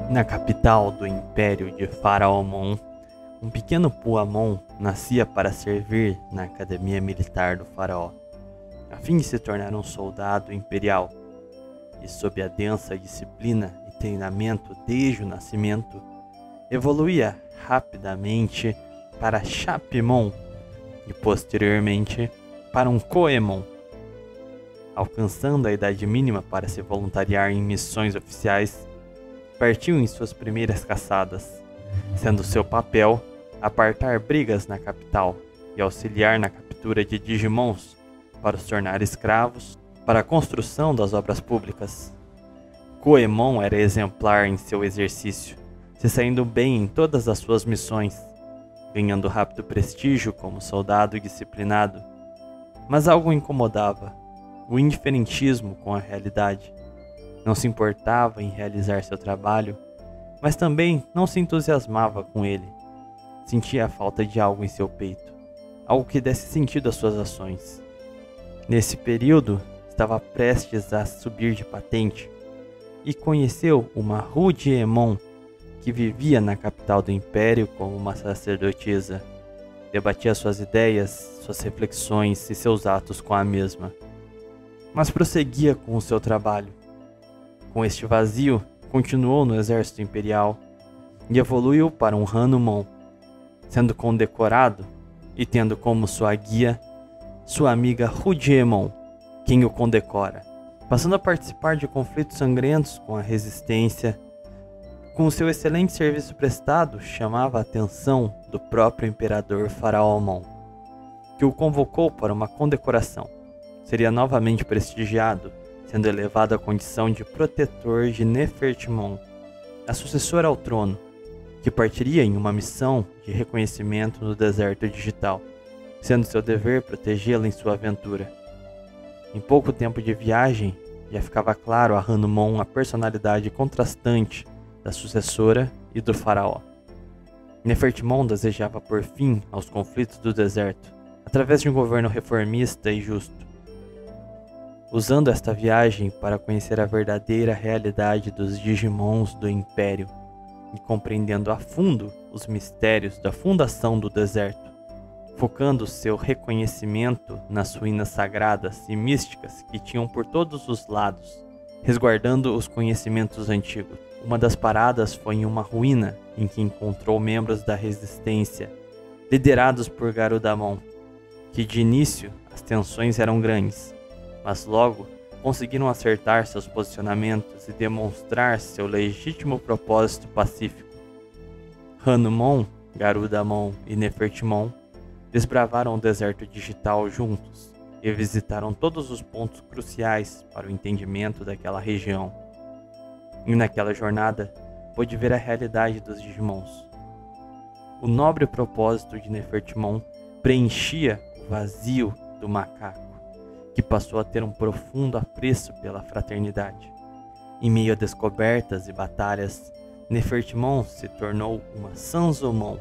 Na capital do Império de Faraomon, um pequeno Puamon nascia para servir na academia militar do faraó, a fim de se tornar um soldado imperial. E sob a densa disciplina e treinamento desde o nascimento, evoluía rapidamente para Chapimon e posteriormente para um Koemon, alcançando a idade mínima para se voluntariar em missões oficiais. Partiu em suas primeiras caçadas, sendo seu papel apartar brigas na capital e auxiliar na captura de Digimons para os tornar escravos para a construção das obras públicas. Koemon era exemplar em seu exercício, se saindo bem em todas as suas missões, ganhando rápido prestígio como soldado disciplinado. Mas algo o incomodava, o indiferentismo com a realidade. Não se importava em realizar seu trabalho, mas também não se entusiasmava com ele. Sentia a falta de algo em seu peito, algo que desse sentido às suas ações. Nesse período, estava prestes a subir de patente e conheceu uma Rudiemon que vivia na capital do Império como uma sacerdotisa. Debatia suas ideias, suas reflexões e seus atos com a mesma, mas prosseguia com o seu trabalho. Com este vazio, continuou no exército imperial e evoluiu para um Hanumon, sendo condecorado e tendo como sua guia sua amiga Rudiemon, quem o condecora, passando a participar de conflitos sangrentos com a resistência. Com seu excelente serviço prestado, chamava a atenção do próprio imperador Faraomon, que o convocou para uma condecoração. Seria novamente prestigiado, sendo elevado à condição de protetor de Nefertimon, a sucessora ao trono, que partiria em uma missão de reconhecimento no deserto digital, sendo seu dever protegê-la em sua aventura. Em pouco tempo de viagem, já ficava claro a Hanumon a personalidade contrastante da sucessora e do faraó. Nefertimon desejava pôr fim aos conflitos do deserto, através de um governo reformista e justo, usando esta viagem para conhecer a verdadeira realidade dos Digimons do Império e compreendendo a fundo os mistérios da fundação do deserto, focando seu reconhecimento nas ruínas sagradas e místicas que tinham por todos os lados, resguardando os conhecimentos antigos. Uma das paradas foi em uma ruína em que encontrou membros da resistência, liderados por Garudamon, que de início as tensões eram grandes, mas logo conseguiram acertar seus posicionamentos e demonstrar seu legítimo propósito pacífico. Hanumon, Garudamon e Nefertimon desbravaram o deserto digital juntos e visitaram todos os pontos cruciais para o entendimento daquela região. E naquela jornada, pôde ver a realidade dos Digimons. O nobre propósito de Nefertimon preenchia o vazio do macaco, que passou a ter um profundo apreço pela fraternidade. Em meio a descobertas e batalhas, Nefertimon se tornou uma Sanzomon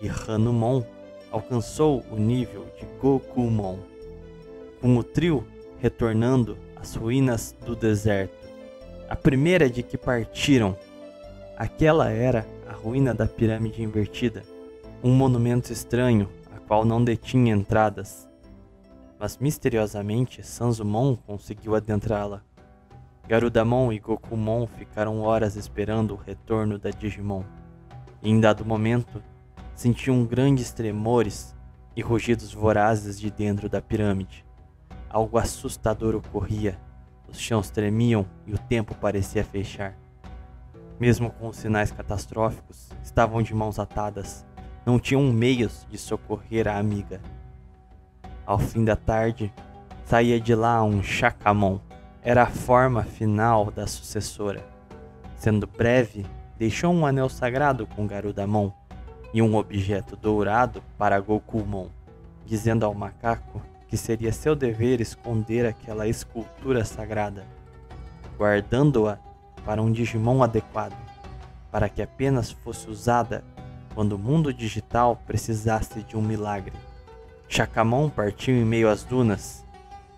e Hanumon alcançou o nível de Gokumon, com o trio retornando às ruínas do deserto. A primeira de que partiram, aquela era a ruína da pirâmide invertida, um monumento estranho a qual não detinha entradas. Mas misteriosamente Sanzomon conseguiu adentrá-la. Garudamon e Gokumon ficaram horas esperando o retorno da Digimon, e em dado momento sentiam grandes tremores e rugidos vorazes de dentro da pirâmide. Algo assustador ocorria, os chãos tremiam e o tempo parecia fechar. Mesmo com os sinais catastróficos, estavam de mãos atadas, não tinham meios de socorrer a amiga. Ao fim da tarde, saía de lá um Shakamon. Era a forma final da sucessora. Sendo breve, deixou um anel sagrado com Garudamon e um objeto dourado para Gokumon, dizendo ao macaco que seria seu dever esconder aquela escultura sagrada, guardando-a para um Digimon adequado, para que apenas fosse usada quando o mundo digital precisasse de um milagre. Shakamon partiu em meio às dunas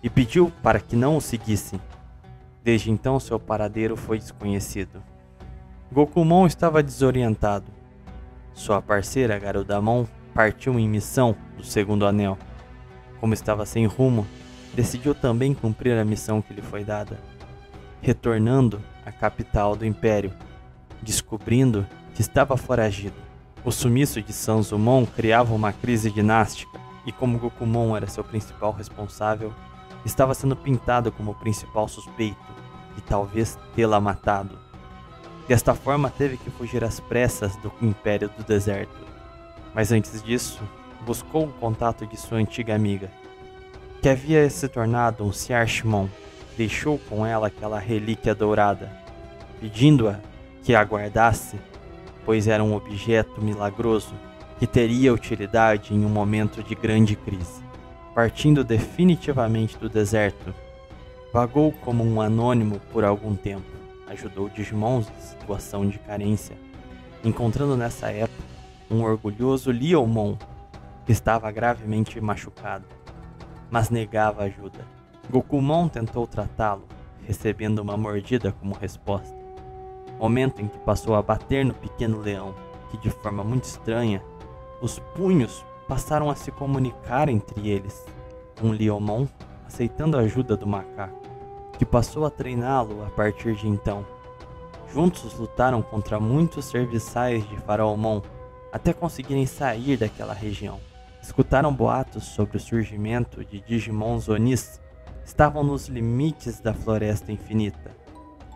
e pediu para que não o seguissem. Desde então seu paradeiro foi desconhecido. Gokumon estava desorientado. Sua parceira Garudamon partiu em missão do segundo anel. Como estava sem rumo, decidiu também cumprir a missão que lhe foi dada, retornando à capital do Império, descobrindo que estava foragido. O sumiço de Sanzumon criava uma crise dinástica, e como Gokumon era seu principal responsável, estava sendo pintado como o principal suspeito de talvez tê-la matado. Desta forma teve que fugir às pressas do Império do Deserto. Mas antes disso, buscou o contato de sua antiga amiga, que havia se tornado um Xiarshimon. Deixou com ela aquela relíquia dourada, pedindo-a que a guardasse, pois era um objeto milagroso que teria utilidade em um momento de grande crise. Partindo definitivamente do deserto, vagou como um anônimo por algum tempo, ajudou Digimons em situação de carência, encontrando nessa época um orgulhoso Leomon que estava gravemente machucado, mas negava ajuda. Gokumon tentou tratá-lo, recebendo uma mordida como resposta, momento em que passou a bater no pequeno leão, que de forma muito estranha, os punhos passaram a se comunicar entre eles, com Leomon aceitando a ajuda do macaco, que passou a treiná-lo a partir de então. Juntos lutaram contra muitos serviçais de Faraomon, até conseguirem sair daquela região. Escutaram boatos sobre o surgimento de Digimons Onis. Estavam nos limites da Floresta Infinita.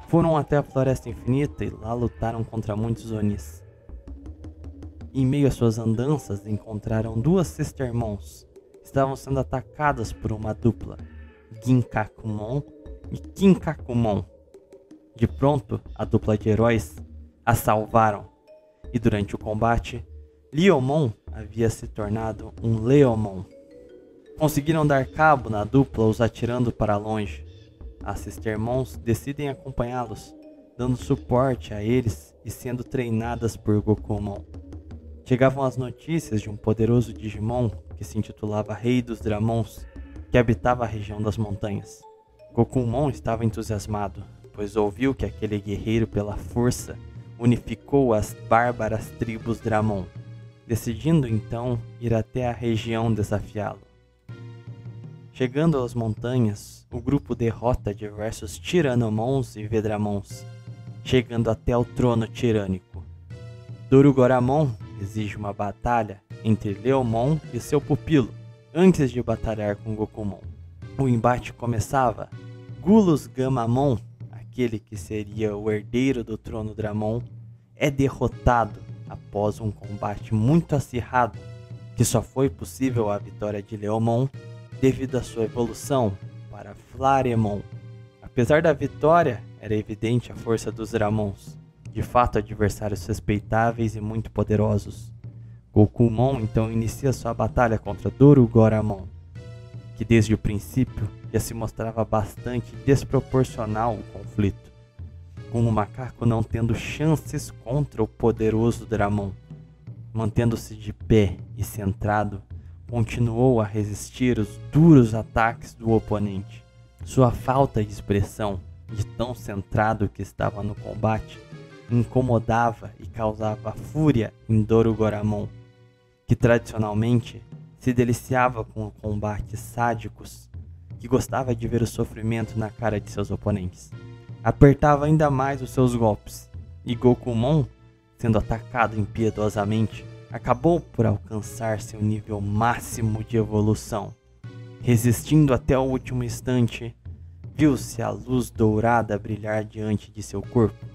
Foram até a Floresta Infinita e lá lutaram contra muitos Onis. Em meio às suas andanças, encontraram duas Sistermons. Estavam sendo atacadas por uma dupla, Ginkakumon e Kinkakumon. De pronto, a dupla de heróis a salvaram. E durante o combate, Leomon havia se tornado um Leomon. Conseguiram dar cabo na dupla os atirando para longe. As Sistermons decidem acompanhá-los, dando suporte a eles e sendo treinadas por Gokumon. Chegavam as notícias de um poderoso Digimon que se intitulava Rei dos Dramons, que habitava a região das montanhas. Gokumon estava entusiasmado, pois ouviu que aquele guerreiro pela força unificou as bárbaras tribos Dramon, decidindo então ir até a região desafiá-lo. Chegando às montanhas, o grupo derrota diversos Tiranomons e Vedramons, chegando até o trono tirânico. Dorugoramon exige uma batalha entre Leomon e seu pupilo, antes de batalhar com Gokumon. O embate começava. Gulus Gamamon, aquele que seria o herdeiro do trono Dramon, é derrotado após um combate muito acirrado, que só foi possível a vitória de Leomon devido à sua evolução para Flaremon. Apesar da vitória, era evidente a força dos Dramons, de fato adversários respeitáveis e muito poderosos. Gokumon então inicia sua batalha contra Dorugoramon, que desde o princípio já se mostrava bastante desproporcional o conflito, com o macaco não tendo chances contra o poderoso Dramon. Mantendo-se de pé e centrado, continuou a resistir os duros ataques do oponente. Sua falta de expressão, de tão centrado que estava no combate, incomodava e causava fúria em Dorugoramon, que tradicionalmente se deliciava com combates sádicos, que gostava de ver o sofrimento na cara de seus oponentes. Apertava ainda mais os seus golpes, e Gokumon, sendo atacado impiedosamente, acabou por alcançar seu nível máximo de evolução. Resistindo até o último instante, viu-se a luz dourada brilhar diante de seu corpo,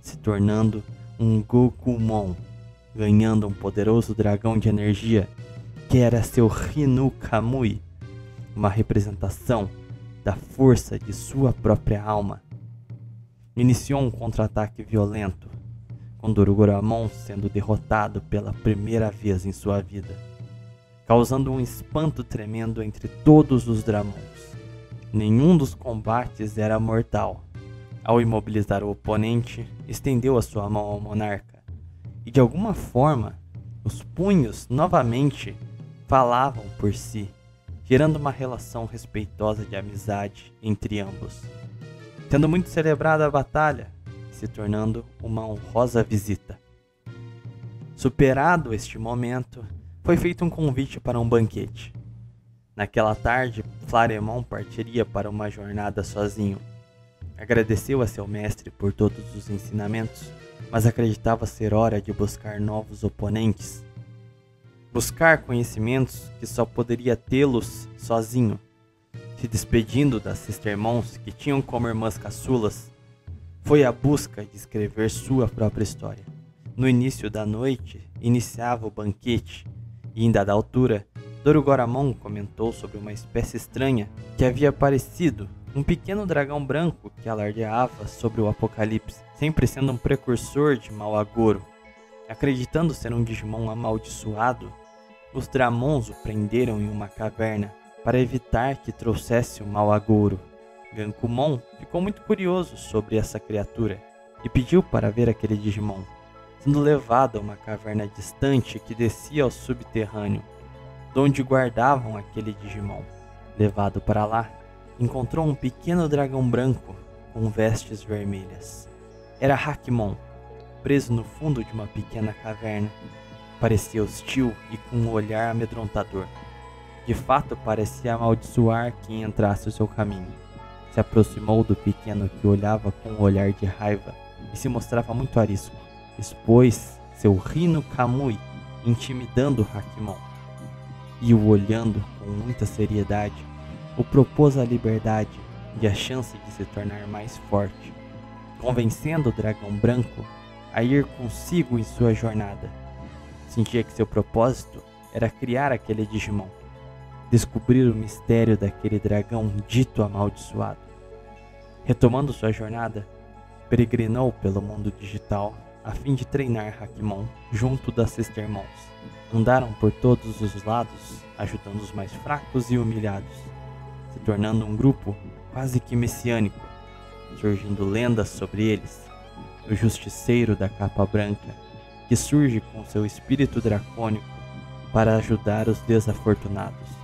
se tornando um Gokumon, ganhando um poderoso dragão de energia, que era seu Rinu Kamui, uma representação da força de sua própria alma. Iniciou um contra-ataque violento, com Dorugoramon sendo derrotado pela primeira vez em sua vida, causando um espanto tremendo entre todos os Dramons. Nenhum dos combates era mortal. Ao imobilizar o oponente, estendeu a sua mão ao monarca, e de alguma forma, os punhos novamente falavam por si, gerando uma relação respeitosa de amizade entre ambos. Tendo muito celebrada a batalha, se tornando uma honrosa visita. Superado este momento, foi feito um convite para um banquete. Naquela tarde, Flareamon partiria para uma jornada sozinho. Agradeceu a seu mestre por todos os ensinamentos, mas acreditava ser hora de buscar novos oponentes. Buscar conhecimentos que só poderia tê-los sozinho. Se despedindo das Sistermons, que tinham como irmãs caçulas, foi à busca de escrever sua própria história. No início da noite, iniciava o banquete, e em dada altura, Dorugoramon comentou sobre uma espécie estranha que havia aparecido, um pequeno dragão branco que alardeava sobre o apocalipse, sempre sendo um precursor de Malagoro. Acreditando ser um Digimon amaldiçoado, os Dramons o prenderam em uma caverna para evitar que trouxesse o Malagoro. Gankumon ficou muito curioso sobre essa criatura e pediu para ver aquele Digimon, sendo levado a uma caverna distante que descia ao subterrâneo, onde guardavam aquele Digimon. Levado para lá, encontrou um pequeno dragão branco com vestes vermelhas. Era Hakmon, preso no fundo de uma pequena caverna. Parecia hostil e com um olhar amedrontador. De fato, parecia amaldiçoar quem entrasse o seu caminho. Se aproximou do pequeno que olhava com um olhar de raiva e se mostrava muito arisco. Expôs seu Rino Kamui, intimidando Hakmon. E o olhando com muita seriedade, o propôs a liberdade e a chance de se tornar mais forte, convencendo o dragão branco a ir consigo em sua jornada. Sentia que seu propósito era criar aquele Digimon, descobrir o mistério daquele dragão dito amaldiçoado. Retomando sua jornada, peregrinou pelo mundo digital a fim de treinar Hakmon junto das Sistermons. Andaram por todos os lados, ajudando os mais fracos e humilhados, se tornando um grupo quase que messiânico, surgindo lendas sobre eles. O Justiceiro da Capa Branca, que surge com seu espírito dracônico para ajudar os desafortunados.